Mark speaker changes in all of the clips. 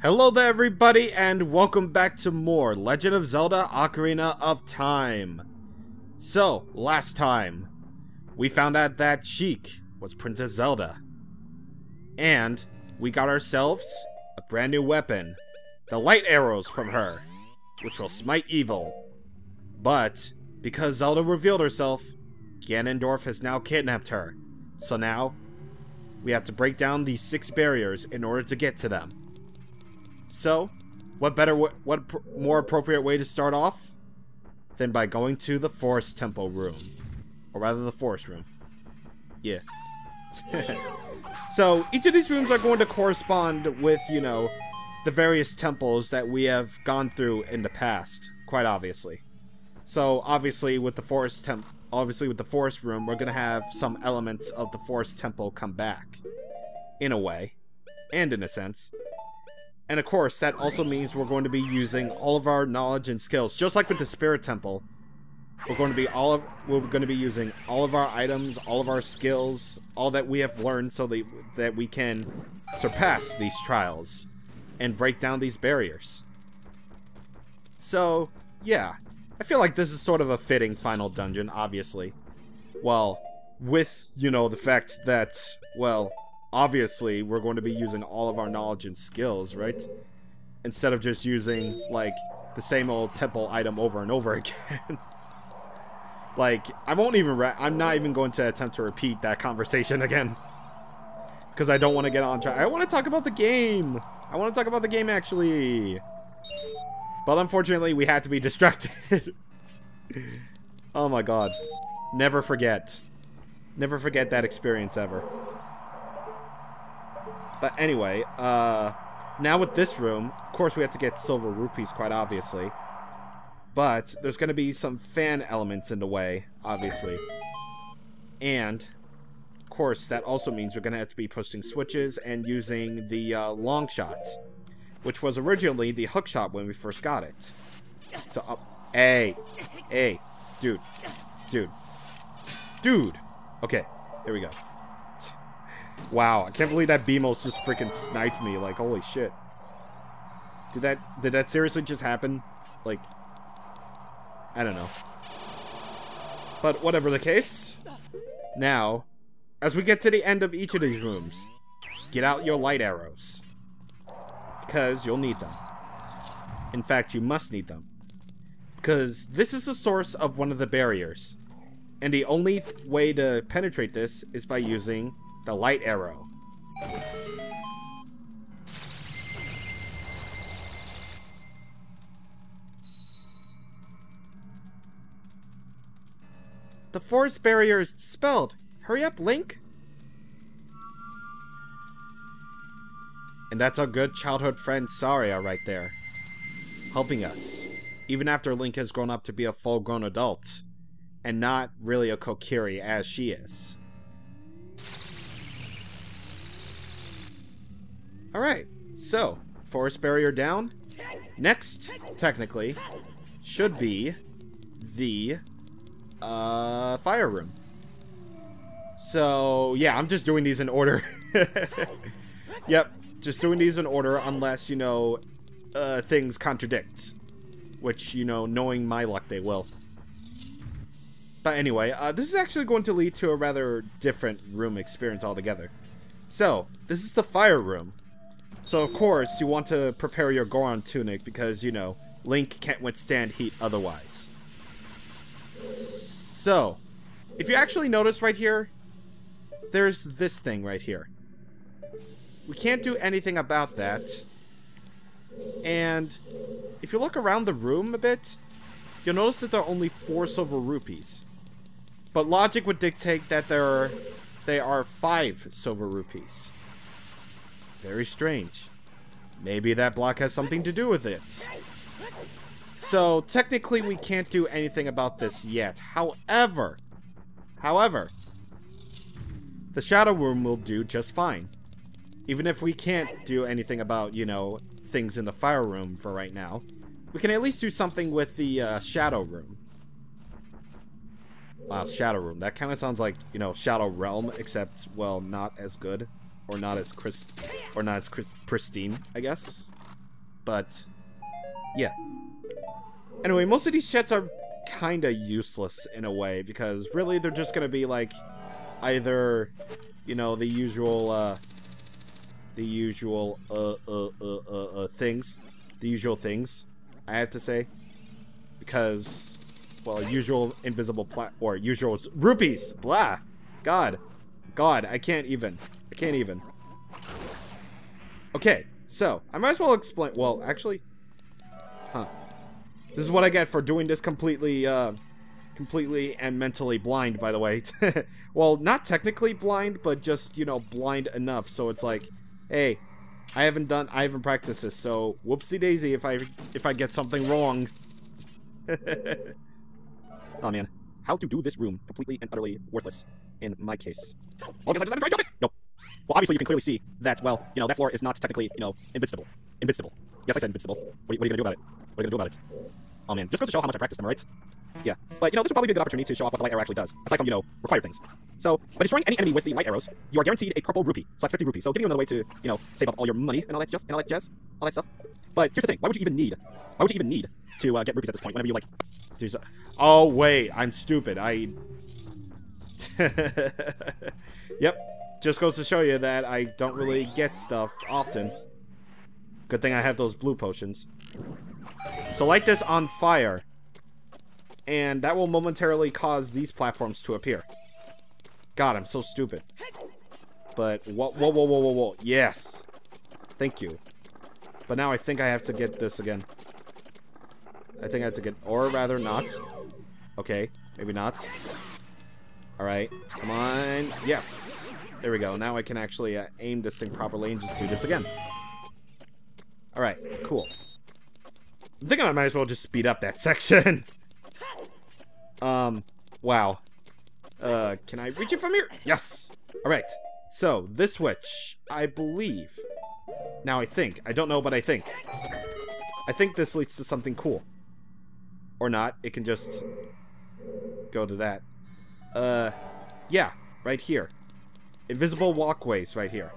Speaker 1: Hello there everybody, and welcome back to more Legend of Zelda Ocarina of Time. So, last time, we found out that Sheik was Princess Zelda. And we got ourselves a brand new weapon, the light arrows from her, which will smite evil. But, because Zelda revealed herself, Ganondorf has now kidnapped her. So now, we have to break down these 6 barriers in order to get to them. So, what more appropriate way to start off than by going to the Forest Temple room. Or rather, the Forest room. Yeah. So, each of these rooms are going to correspond with, you know, the various temples that we have gone through in the past, quite obviously. So, obviously, with the Forest room, we're going to have some elements of the Forest Temple come back. In a way. And in a sense. And of course, that also means we're going to be using all of our knowledge and skills. Just like with the Spirit Temple, we're going to be using all of our items, all of our skills, all that we have learned so that we can surpass these trials and break down these barriers. So, yeah. I feel like this is sort of a fitting final dungeon, obviously. Well, with, you know, the fact that, well, obviously, we're going to be using all of our knowledge and skills, right? Instead of just using, like, the same old temple item over and over again. Like, I'm not even going to attempt to repeat that conversation again. Because I don't want to get on track. I want to talk about the game. I want to talk about the game, actually. But unfortunately, we had to be distracted. Oh my god. Never forget. Never forget that experience ever. But anyway, now with this room, of course we have to get silver rupees, quite obviously. But there's going to be some fan elements in the way, obviously. And, of course, that also means we're going to have to be pushing switches and using the long shot, which was originally the hook shot when we first got it. So, hey, dude. Okay, there we go. Wow, I can't believe that Beamos just freaking sniped me. Like, holy shit. Did that seriously just happen? Like, I don't know. But whatever the case. Now, as we get to the end of each of these rooms, get out your light arrows. Because you'll need them. In fact, you must need them. Because this is the source of one of the barriers. And the only way to penetrate this is by using the light arrow. The forest barrier is dispelled. Hurry up, Link. And that's our good childhood friend Saria right there. Helping us. Even after Link has grown up to be a full-grown adult. And not really a Kokiri as she is. Alright, so, forest barrier down. Next, technically, should be the fire room. So, yeah, I'm just doing these in order. Yep, just doing these in order unless, you know, things contradict. Which, you know, knowing my luck, they will. But anyway, this is actually going to lead to a rather different room experience altogether. So, this is the fire room. So, of course, you want to prepare your Goron tunic because, you know, Link can't withstand heat otherwise. So, if you actually notice right here, there's this thing right here. We can't do anything about that. And if you look around the room a bit, you'll notice that there are only 4 silver rupees. But logic would dictate that they are 5 silver rupees. Very strange. Maybe that block has something to do with it. So, technically we can't do anything about this yet. However, the Shadow Room will do just fine. Even if we can't do anything about, you know, things in the Fire Room for right now, we can at least do something with the Shadow Room. Wow, Shadow Room. That kind of sounds like, you know, Shadow Realm, except, well, not as good. Or not as pristine, I guess. but yeah. Anyway, most of these chats are kinda useless in a way, because really they're just gonna be like either, you know, the usual things I have to say, because, well, usual invisible or usual rupees, blah, God, I can't even. Okay, so I might as well explain. Well, actually, this is what I get for doing this completely and mentally blind, by the way. Well, not technically blind, but just, you know, blind enough. So it's like, hey, I haven't practiced this, so whoopsie daisy if I get something wrong. Oh man, how to do this room completely and utterly worthless in my case. Well, nope. Well, obviously you can clearly see that, well, you know, that floor is not technically, you know, invincible. Yes, I said invincible. What are you gonna do about it? What are you gonna do about it? Oh man, just goes to show how much I practiced them, right? Yeah, but you know, this would probably be a good opportunity to show off what the light arrow actually does, aside from, you know, required things. So, by destroying any enemy with the light arrows, you are guaranteed a purple rupee. So that's 50 rupees. So giving you another way to, you know, save up all your money and all that stuff, and all that jazz, all that stuff. But here's the thing: why would you even need to get rupees at this point? Whenever you like, oh wait, I'm stupid. Yep, just goes to show you that I don't really get stuff often. Good thing I have those blue potions. So light this on fire, and that will momentarily cause these platforms to appear. God, I'm so stupid. But, whoa. Yes. Thank you. But now I think I have to get this again. I think I have to get, or rather not. Okay, maybe not. Alright, come on. Yes. There we go. Now I can actually aim this thing properly and just do this again. Alright, cool. I'm thinking I might as well just speed up that section. Wow. Can I reach it from here? Yes! Alright, so, this switch, I believe. Now I think. I don't know, but I think. I think this leads to something cool. Or not. It can just go to that. Yeah, right here. Invisible walkways right here.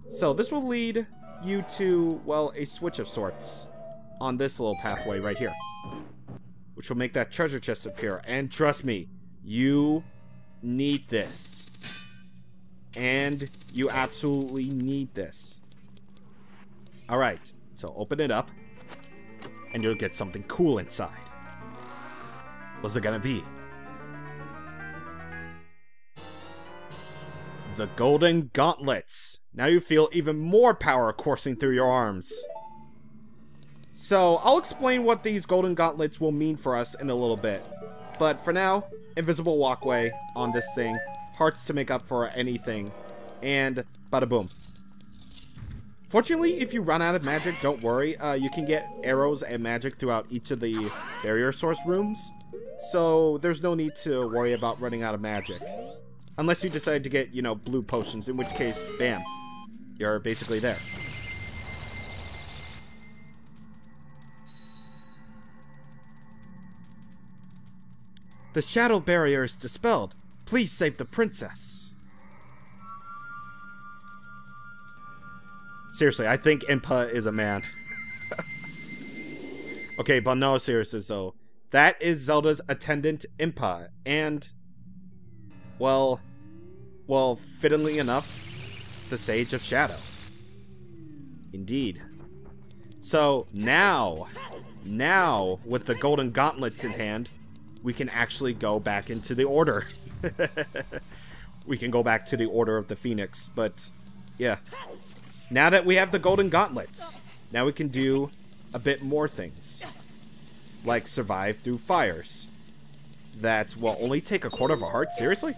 Speaker 1: So, this will lead you to, well, a switch of sorts on this little pathway right here, which will make that treasure chest appear. And trust me, you need this. And you absolutely need this. Alright, so open it up, and you'll get something cool inside. What's it gonna be? The Golden Gauntlets. Now you feel even more power coursing through your arms. So, I'll explain what these Golden Gauntlets will mean for us in a little bit. But for now, invisible walkway on this thing, hearts to make up for anything, and bada boom. Fortunately, if you run out of magic, don't worry. You can get arrows and magic throughout each of the barrier source rooms. So, there's no need to worry about running out of magic. Unless you decide to get, you know, blue potions, in which case, bam, you're basically there. The shadow barrier is dispelled. Please save the princess. Seriously, I think Impa is a man. Okay, but no, seriously, though. That is Zelda's attendant, Impa, and, well, fittingly enough, the Sage of Shadow. Indeed. So, now, with the Golden Gauntlets in hand, we can actually go back into the Order. We can go back to the Order of the Phoenix, but, yeah. Now that we have the Golden Gauntlets, now we can do a bit more things. Like survive through fires. That will only take a quarter of a heart? Seriously?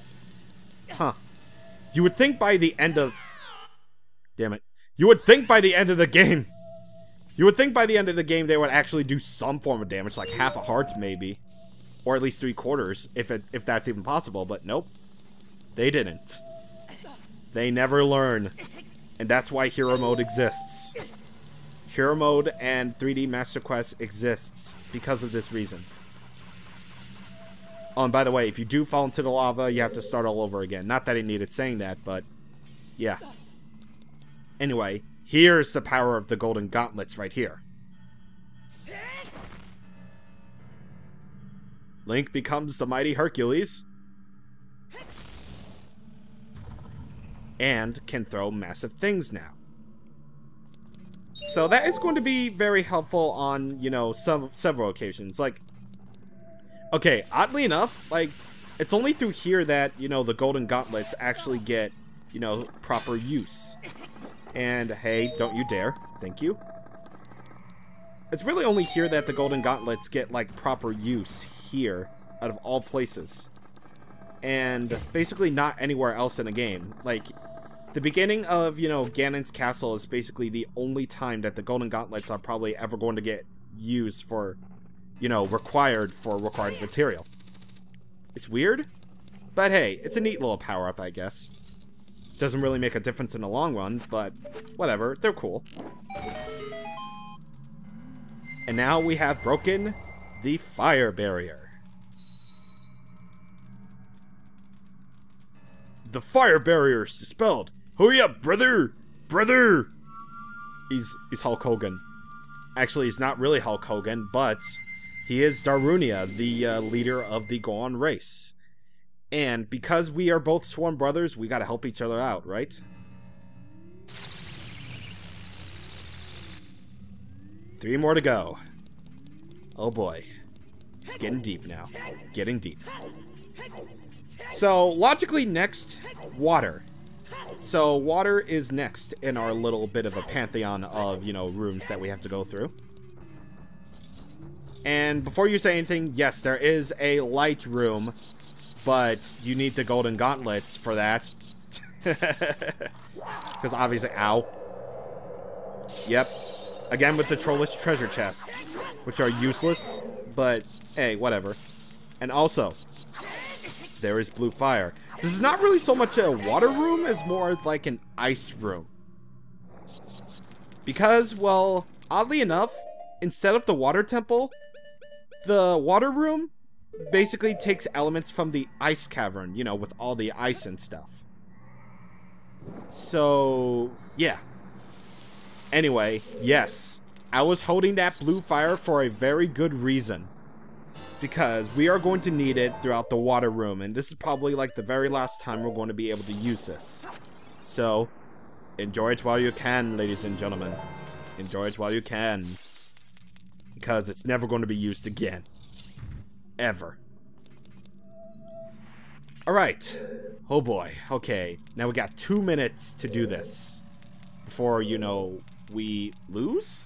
Speaker 1: Huh. You would think by the end of... Damn it. You would think by the end of the game... You would think by the end of the game they would actually do some form of damage, like half a heart maybe. Or at least 3/4, if that's even possible, but nope. They didn't. They never learn. And that's why Hero Mode exists. Hero Mode and 3D Master Quest exists because of this reason. Oh, and by the way, if you do fall into the lava, you have to start all over again. Not that it needed saying that, but yeah. Anyway, Here's the power of the golden gauntlets right here. Link becomes the mighty Hercules. And can throw massive things now. So that is going to be very helpful on, you know, several occasions. Like, okay, oddly enough, like, it's only through here that, you know, the golden gauntlets actually get, you know, proper use. And, hey, don't you dare. Thank you. It's really only here that the golden gauntlets get, like, proper use here, out of all places. And basically not anywhere else in the game. Like, the beginning of, you know, Ganon's castle is basically the only time that the golden gauntlets are probably ever going to get used for, you know, required material. It's weird, but hey, it's a neat little power-up, I guess. Doesn't really make a difference in the long run, but whatever, they're cool. And now we have broken the fire barrier. The fire barrier is dispelled. Hurry up, brother! Brother! He's Hulk Hogan. Actually, he's not really Hulk Hogan, but he is Darunia, the leader of the Goron race. And because we are both sworn brothers, we gotta help each other out, right? 3 more to go. Oh boy. It's getting deep now. Getting deep. So, logically next, water. So, water is next in our little bit of a pantheon of, you know, rooms that we have to go through. And before you say anything, yes, there is a light room, but you need the golden gauntlets for that. Because obviously, ow. Yep. Again with the trollish treasure chests, which are useless, but hey, whatever. And also, there is blue fire. This is not really so much a water room as more like an ice room. Because, well, oddly enough, instead of the water temple, the water room basically takes elements from the ice cavern, you know, with all the ice and stuff. So, yeah. Anyway, yes, I was holding that blue fire for a very good reason. Because we are going to need it throughout the water room, and this is probably like the very last time we're going to be able to use this. So, enjoy it while you can, ladies and gentlemen. Enjoy it while you can. Because it's never going to be used again. Ever. Alright. Oh boy. Okay. Now we got 2 minutes to do this. Before, you know, we lose?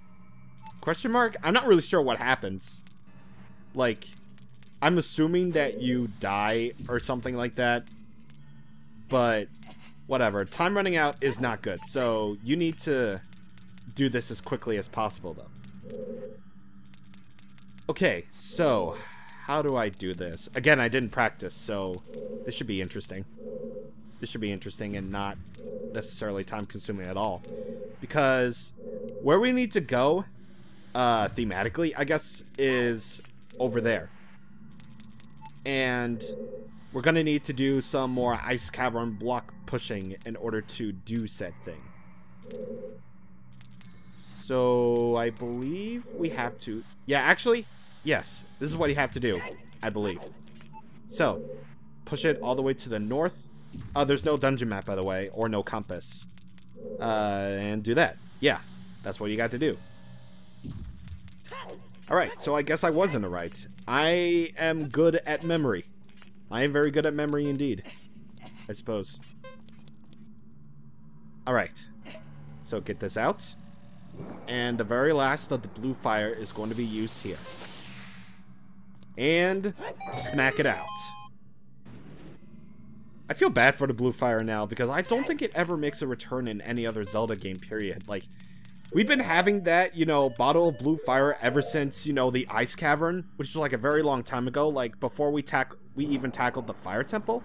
Speaker 1: Question mark? I'm not really sure what happens. Like, I'm assuming that you die or something like that. But, whatever. Time running out is not good. So, you need to do this as quickly as possible, though. Okay, so, how do I do this? Again, I didn't practice, so this should be interesting. This should be interesting and not necessarily time-consuming at all. Because where we need to go, thematically, I guess, is over there. And we're gonna need to do some more ice cavern block pushing in order to do said thing. So I believe we have to, yeah, actually, yes, this is what you have to do, I believe. So push it all the way to the north. There's no dungeon map, by the way, or no compass. And do that. Yeah, that's what you got to do. Alright, so I guess I was in the right. I am good at memory. I am very good at memory indeed, I suppose. Alright, so get this out. And the very last of the blue fire is going to be used here. And smack it out. I feel bad for the blue fire now because I don't think it ever makes a return in any other Zelda game, period. Like, we've been having that, you know, bottle of blue fire ever since, you know, the ice cavern, which was like a very long time ago, like before we even tackled the fire temple.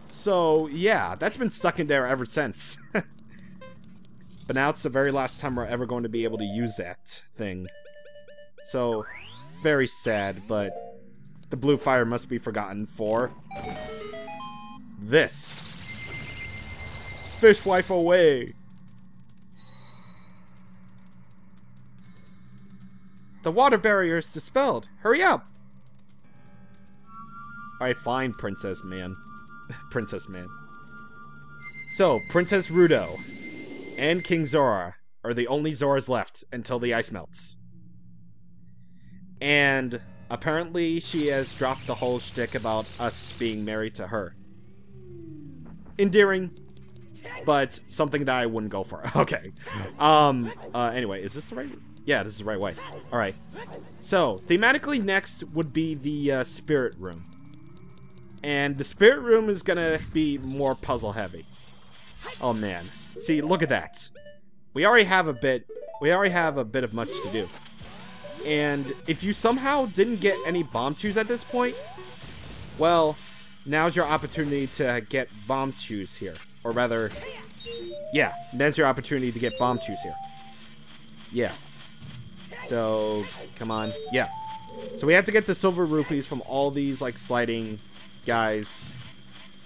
Speaker 1: So, yeah, that's been stuck in there ever since. But now it's the very last time we're ever going to be able to use that thing. So, very sad, but the blue fire must be forgotten for this. Fishwife away. The water barrier is dispelled. Hurry up! Alright, fine, Princess Man. Princess Man. So, Princess Rudo and King Zora are the only Zoras left until the ice melts. And apparently she has dropped the whole shtick about us being married to her. Endearing, but something that I wouldn't go for. Okay. Anyway, is this the right... Yeah, this is the right way. Alright. So, thematically next would be the spirit room. And the spirit room is gonna be more puzzle heavy. Oh man. See, look at that. We already have a bit of much to do. And if you somehow didn't get any bomb chews at this point, well, now's your opportunity to get bomb chews here. Or rather, yeah, now's your opportunity to get bomb chews here. Yeah. So, come on. Yeah. So we have to get the silver rupees from all these, like, sliding guys,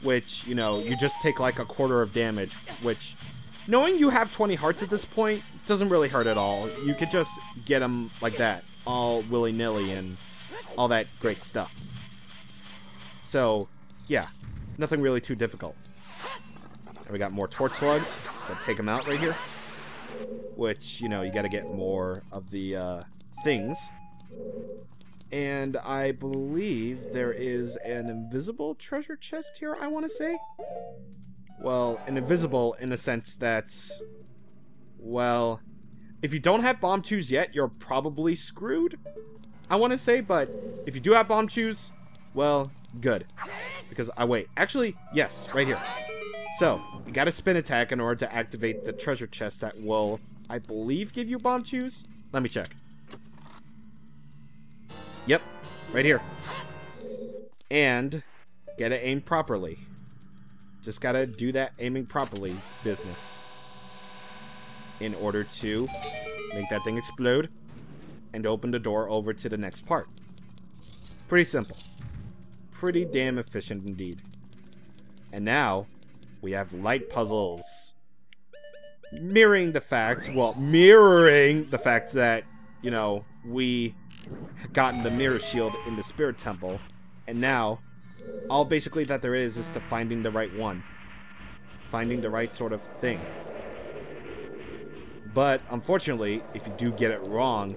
Speaker 1: which, you know, you just take, like, a quarter of damage, which, knowing you have 20 hearts at this point, doesn't really hurt at all. You could just get them like that, all willy-nilly and all that great stuff. So, yeah, nothing really too difficult. And we got more torch slugs, so take them out right here. Which, you know, you gotta get more of the things. And I believe there is an invisible treasure chest here, I want to say. Well, an invisible in the sense that, well, if you don't have bomb chews yet, you're probably screwed, I want to say. But if you do have bomb chews, well, good. Because, wait, actually, yes, right here. So, you got a spin attack in order to activate the treasure chest that will, I believe, give you bomb chews. Let me check. Yep, right here. And get it aimed properly. Just gotta do that aiming properly business in order to make that thing explode and open the door over to the next part. Pretty simple. Pretty damn efficient indeed. And now we have light puzzles. Mirroring the fact that, you know, we gotten the mirror shield in the spirit temple, and now all basically that there is to finding the right one, finding the right sort of thing. But unfortunately, if you do get it wrong,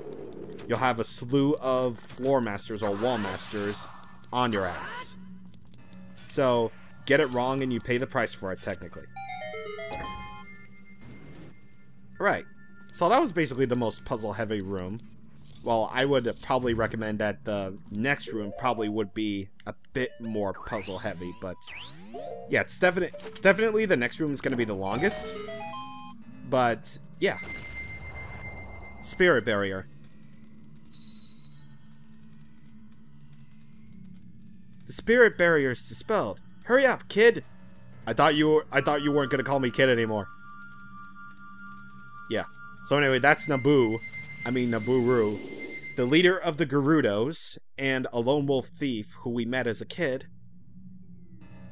Speaker 1: you'll have a slew of floor masters or wall masters on your ass. So get it wrong and you pay the price for it, technically. Right, so that was basically the most puzzle heavy room. Well, I would probably recommend that the next room probably would be a bit more puzzle heavy, but yeah, it's definitely the next room is going to be the longest. But yeah, spirit barrier. The spirit barrier is dispelled. Hurry up, kid! I thought you weren't going to call me kid anymore. Yeah. So anyway, that's Naboo. I mean Nabooru, the leader of the Gerudos, and a lone wolf thief who we met as a kid.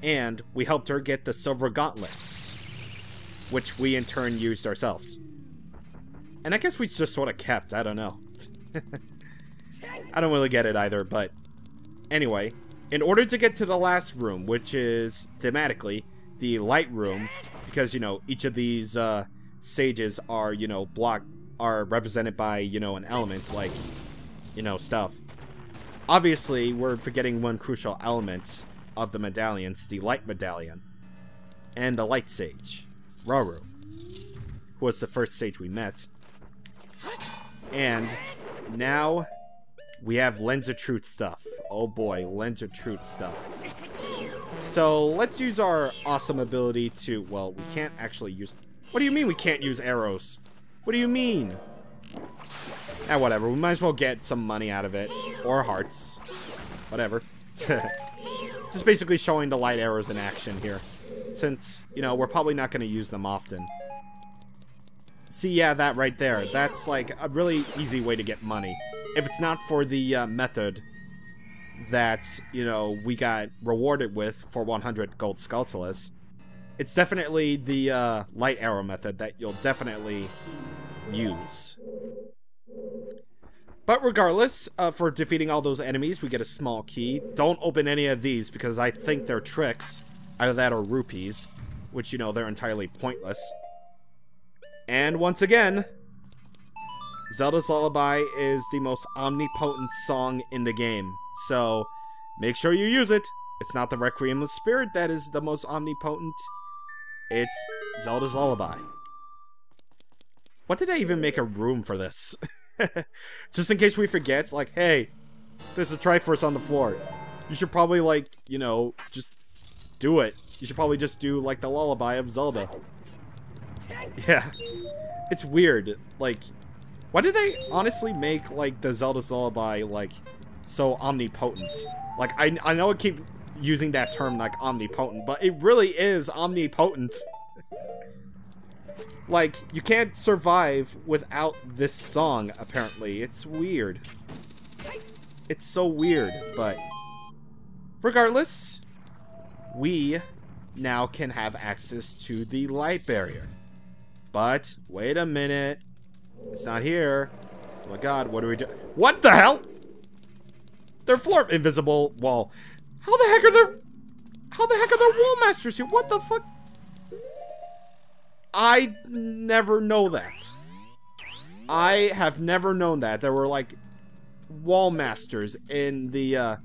Speaker 1: And we helped her get the silver gauntlets, which we in turn used ourselves. And I guess we just sort of kept, I don't know. I don't really get it either, but anyway, in order to get to the last room, which is thematically the light room, because, you know, each of these sages are, you know, are represented by, you know, an element, like, you know, stuff. Obviously, we're forgetting one crucial element of the medallions, the light medallion, and the light sage, Rauru, who was the first sage we met. And now we have Lens of Truth stuff. Oh boy, Lens of Truth stuff. So let's use our awesome ability to, well, we can't actually use... What do you mean we can't use arrows? What do you mean? Ah, whatever. We might as well get some money out of it. Or hearts. Whatever. Just basically showing the light arrows in action here. Since, you know, we're probably not going to use them often. See, yeah, that right there. That's, like, a really easy way to get money. If it's not for the method that, you know, we got rewarded with for 100 gold Skulltulas, it's definitely the light arrow method that you'll definitely use. But regardless, for defeating all those enemies, we get a small key. Don't open any of these because I think they're tricks. Either that or rupees, which, you know, they're entirely pointless. And once again, Zelda's Lullaby is the most omnipotent song in the game. So, make sure you use it. It's not the Requiem of Spirit that is the most omnipotent. It's Zelda's Lullaby. What did I even make a room for this? Just in case we forget, like, hey, there's a Triforce on the floor. You should probably, like, you know, just do it. You should probably just do, like, the Lullaby of Zelda. Yeah. It's weird. Like, why did they honestly make, like, the Zelda's Lullaby, like, so omnipotent? Like, I know I keep using that term, like, omnipotent, but it really is omnipotent. Like, you can't survive without this song, apparently. It's weird. It's so weird, but regardless, we now can have access to the light barrier. But, wait a minute. It's not here. Oh my god, what do we do? What the hell? They're floor invisible wall. How the heck are there wall masters here? What the fuck? I never know that. I have never known that. There were, like, wall masters in the,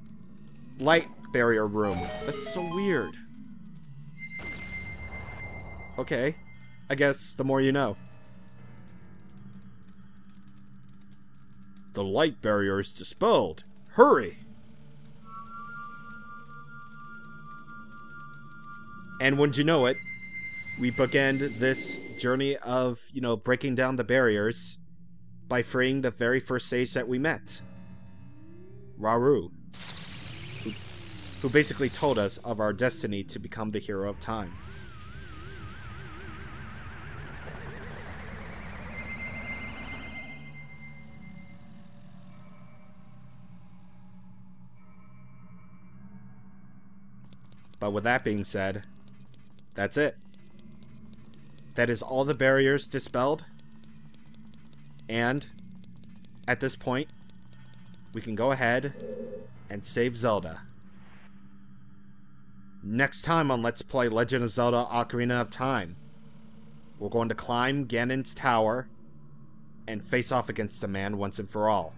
Speaker 1: light barrier room. That's so weird. Okay. I guess the more you know. The light barrier is dispelled. Hurry! And wouldn't you know it, we bookend this journey of, you know, breaking down the barriers by freeing the very first sage that we met. Rauru. Who basically told us of our destiny to become the hero of time. But with that being said, that's it. That is all the barriers dispelled. And at this point, we can go ahead and save Zelda. Next time on Let's Play Legend of Zelda Ocarina of Time, we're going to climb Ganon's tower and face off against the man once and for all.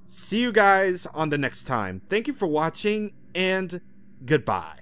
Speaker 1: See you guys on the next time. Thank you for watching, and goodbye.